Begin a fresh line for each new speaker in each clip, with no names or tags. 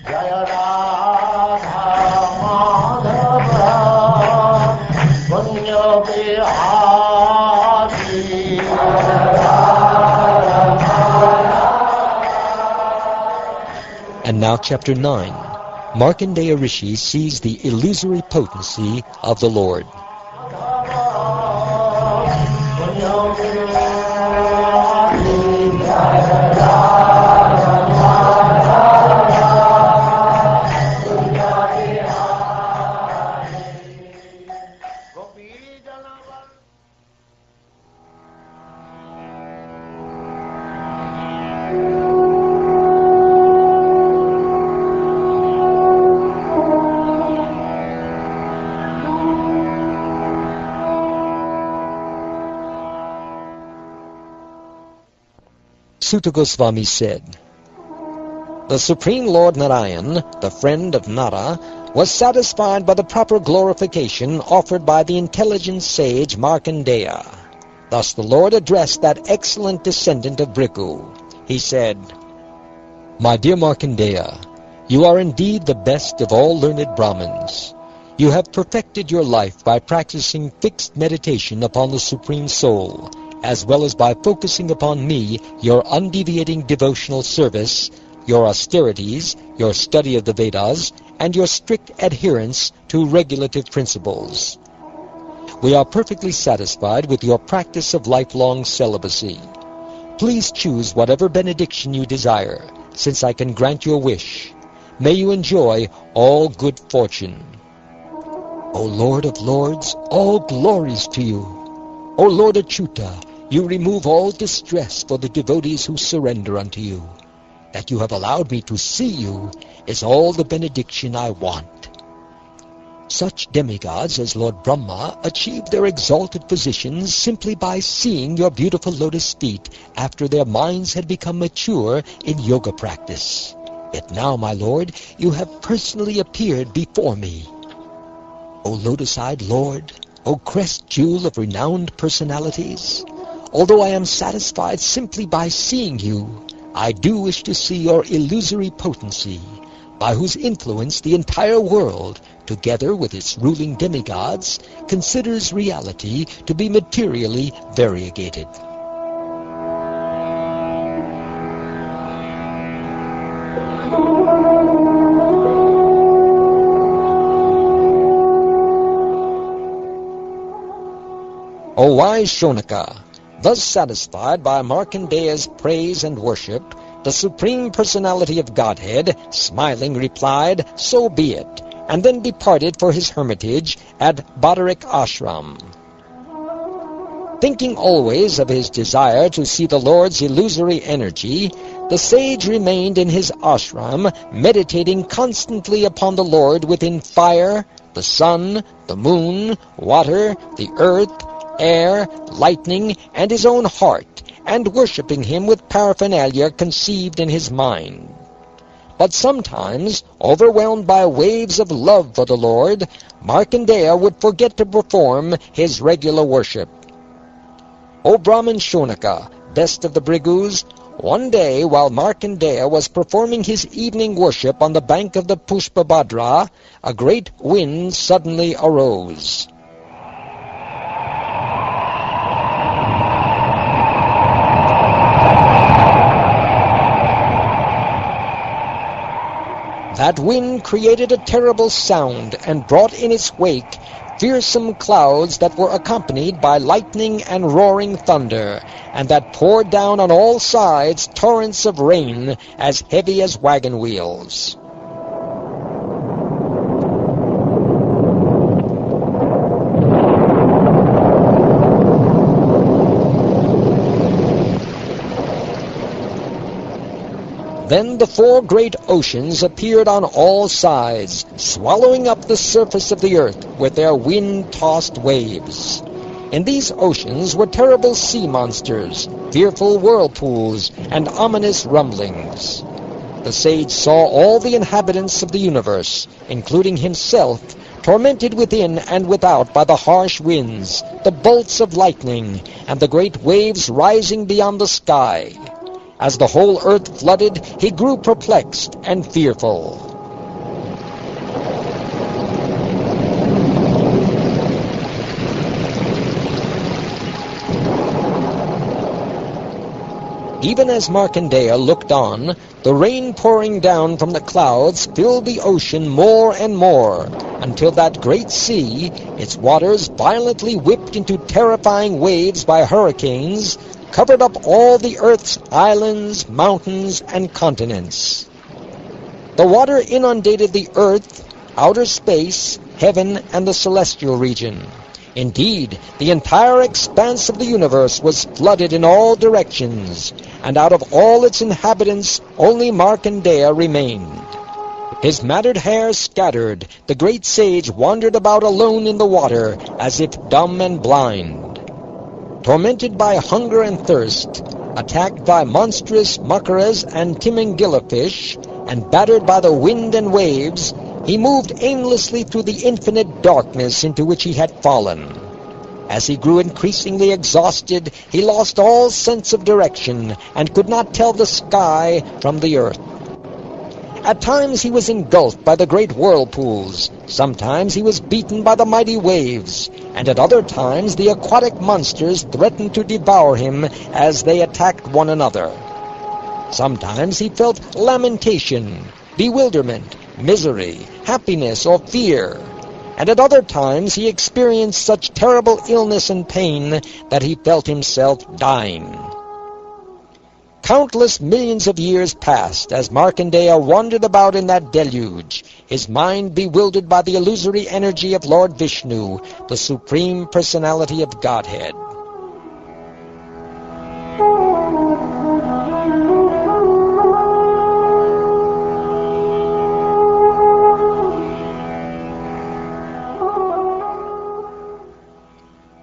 Jaya Radha Madhava Punya Bihari.
And now chapter 9. Markandeya Rishi sees the illusory potency of the Lord. Sutta Goswami said, "The Supreme Lord Narayan, the friend of Nara, was satisfied by the proper glorification offered by the intelligent sage Markandeya. Thus the Lord addressed that excellent descendant of Bhrigu. He said, 'My dear Markandeya, you are indeed the best of all learned Brahmins. You have perfected your life by practicing fixed meditation upon the Supreme Soul, as well as by focusing upon me, your undeviating devotional service, your austerities, your study of the Vedas, and your strict adherence to regulative principles. We are perfectly satisfied with your practice of lifelong celibacy. Please choose whatever benediction you desire, since I can grant your wish. May you enjoy all good fortune.' O Lord of Lords, all glories to you. O Lord Achyuta, you remove all distress for the devotees who surrender unto you. That you have allowed me to see you is all the benediction I want." Such demigods as Lord Brahma achieved their exalted positions simply by seeing your beautiful lotus feet after their minds had become mature in yoga practice. Yet now, my Lord, you have personally appeared before me. O lotus-eyed Lord, O crest jewel of renowned personalities, although I am satisfied simply by seeing you, I do wish to see your illusory potency, by whose influence the entire world, together with its ruling demigods, considers reality to be materially variegated. O wise Shonaka, thus satisfied by Markandeya's praise and worship, the Supreme Personality of Godhead, smiling, replied, "So be it," and then departed for his hermitage at Badarik Ashram. Thinking always of his desire to see the Lord's illusory energy, the sage remained in his ashram, meditating constantly upon the Lord within fire, the sun, the moon, water, the earth, air, lightning, and his own heart, and worshipping him with paraphernalia conceived in his mind. But sometimes, overwhelmed by waves of love for the Lord, Markandeya would forget to perform his regular worship. O Brahmin Shonaka, best of the Bhrigus, one day while Markandeya was performing his evening worship on the bank of the Pushpabhadra, a great wind suddenly arose. That wind created a terrible sound and brought in its wake fearsome clouds that were accompanied by lightning and roaring thunder, and that poured down on all sides torrents of rain as heavy as wagon wheels. Then the four great oceans appeared on all sides, swallowing up the surface of the earth with their wind-tossed waves. In these oceans were terrible sea monsters, fearful whirlpools, and ominous rumblings. The sage saw all the inhabitants of the universe, including himself, tormented within and without by the harsh winds, the bolts of lightning, and the great waves rising beyond the sky. As the whole earth flooded, he grew perplexed and fearful. Even as Markandeya looked on, the rain pouring down from the clouds filled the ocean more and more, until that great sea, its waters violently whipped into terrifying waves by hurricanes, covered up all the earth's islands, mountains, and continents. The water inundated the earth, outer space, heaven, and the celestial region. Indeed, the entire expanse of the universe was flooded in all directions, and out of all its inhabitants only Markandeya remained. His matted hair scattered, the great sage wandered about alone in the water, as if dumb and blind. Tormented by hunger and thirst, attacked by monstrous makaras and timangila fish, and battered by the wind and waves, he moved aimlessly through the infinite darkness into which he had fallen. As he grew increasingly exhausted, he lost all sense of direction and could not tell the sky from the earth. At times he was engulfed by the great whirlpools, sometimes he was beaten by the mighty waves, and at other times the aquatic monsters threatened to devour him as they attacked one another. Sometimes he felt lamentation, bewilderment, misery, happiness, or fear, and at other times he experienced such terrible illness and pain that he felt himself dying. Countless millions of years passed as Markandeya wandered about in that deluge, his mind bewildered by the illusory energy of Lord Vishnu, the Supreme Personality of Godhead.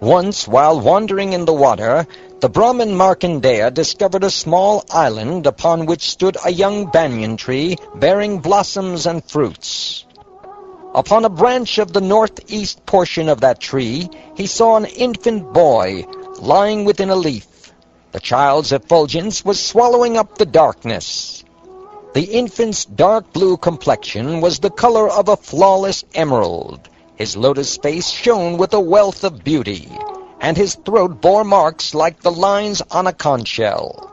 Once, while wandering in the water, the Brahmin Markandeya discovered a small island upon which stood a young banyan tree bearing blossoms and fruits. Upon a branch of the northeast portion of that tree, he saw an infant boy lying within a leaf. The child's effulgence was swallowing up the darkness. The infant's dark blue complexion was the color of a flawless emerald. His lotus face shone with a wealth of beauty, and his throat bore marks like the lines on a conch shell.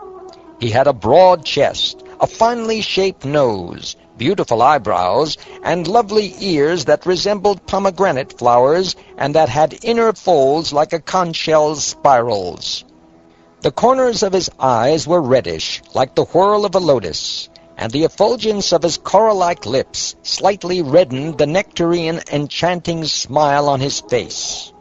He had a broad chest, a finely shaped nose, beautiful eyebrows, and lovely ears that resembled pomegranate flowers and that had inner folds like a conch shell's spirals. The corners of his eyes were reddish, like the whorl of a lotus, and the effulgence of his coral-like lips slightly reddened the nectarine enchanting smile on his face.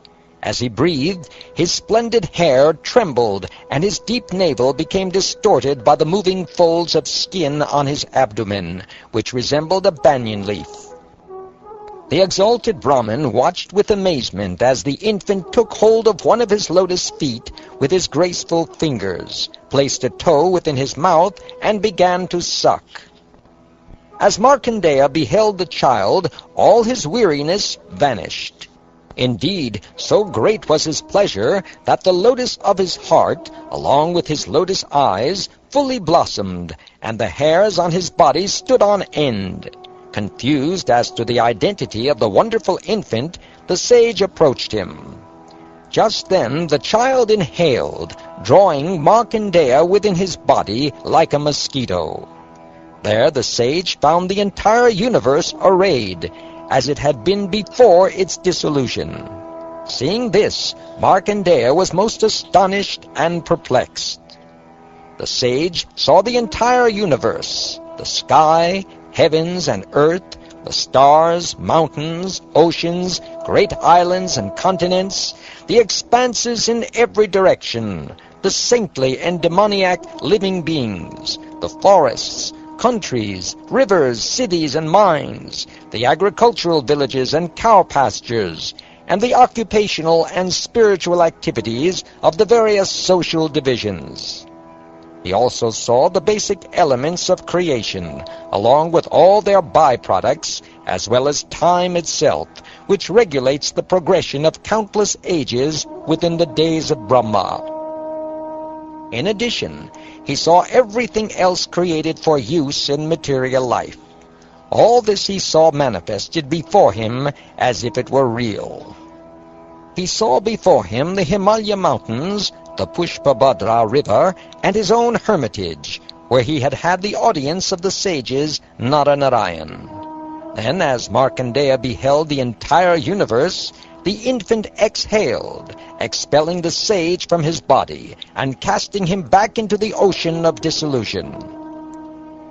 As he breathed, his splendid hair trembled, and his deep navel became distorted by the moving folds of skin on his abdomen, which resembled a banyan leaf. The exalted Brahmin watched with amazement as the infant took hold of one of his lotus feet with his graceful fingers, placed a toe within his mouth, and began to suck. As Markandeya beheld the child, all his weariness vanished. Indeed, so great was his pleasure that the lotus of his heart, along with his lotus eyes, fully blossomed, and the hairs on his body stood on end. Confused as to the identity of the wonderful infant, the sage approached him. Just then the child inhaled, drawing Markandeya within his body like a mosquito. There the sage found the entire universe arrayed, as it had been before its dissolution. Seeing this, Markandeya was most astonished and perplexed. The sage saw the entire universe, the sky, heavens and earth, the stars, mountains, oceans, great islands and continents, the expanses in every direction, the saintly and demoniac living beings, the forests, countries, rivers, cities, and mines, the agricultural villages and cow pastures, and the occupational and spiritual activities of the various social divisions. He also saw the basic elements of creation, along with all their byproducts, as well as time itself, which regulates the progression of countless ages within the days of Brahma. In addition, He saw everything else created for use in material life. All this he saw manifested before him as if it were real. He saw before him the Himalaya mountains, the Pushpabhadra river, and his own hermitage, where he had had the audience of the sages Nara-Narayan. Then, as Markandeya beheld the entire universe, the infant exhaled, expelling the sage from his body and casting him back into the ocean of dissolution.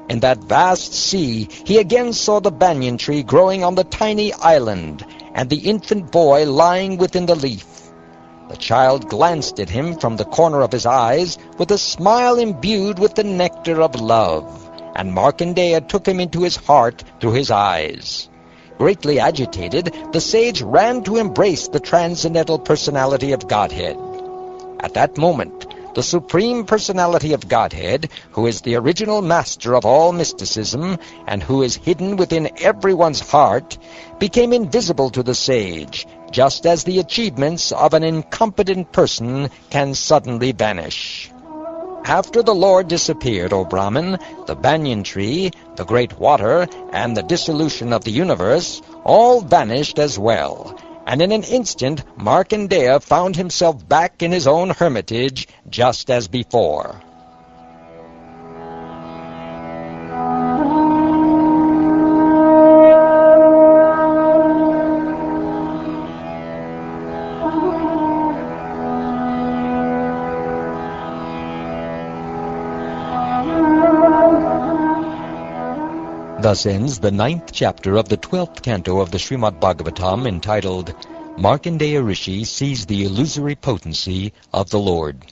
In that vast sea, he again saw the banyan tree growing on the tiny island, and the infant boy lying within the leaf. The child glanced at him from the corner of his eyes with a smile imbued with the nectar of love, and Markandeya took him into his heart through his eyes. Greatly agitated, the sage ran to embrace the transcendental personality of Godhead. At that moment, the Supreme Personality of Godhead, who is the original master of all mysticism and who is hidden within everyone's heart, became invisible to the sage, just as the achievements of an incompetent person can suddenly vanish. After the Lord disappeared, O Brahmin, the banyan tree, the great water, and the dissolution of the universe all vanished as well, and in an instant Markandeya found himself back in his own hermitage just as before. Thus ends the 9th chapter of the 12th canto of the Śrīmad-Bhāgavatam, entitled Markandeya Rishi Sees the Illusory Potency of the Lord.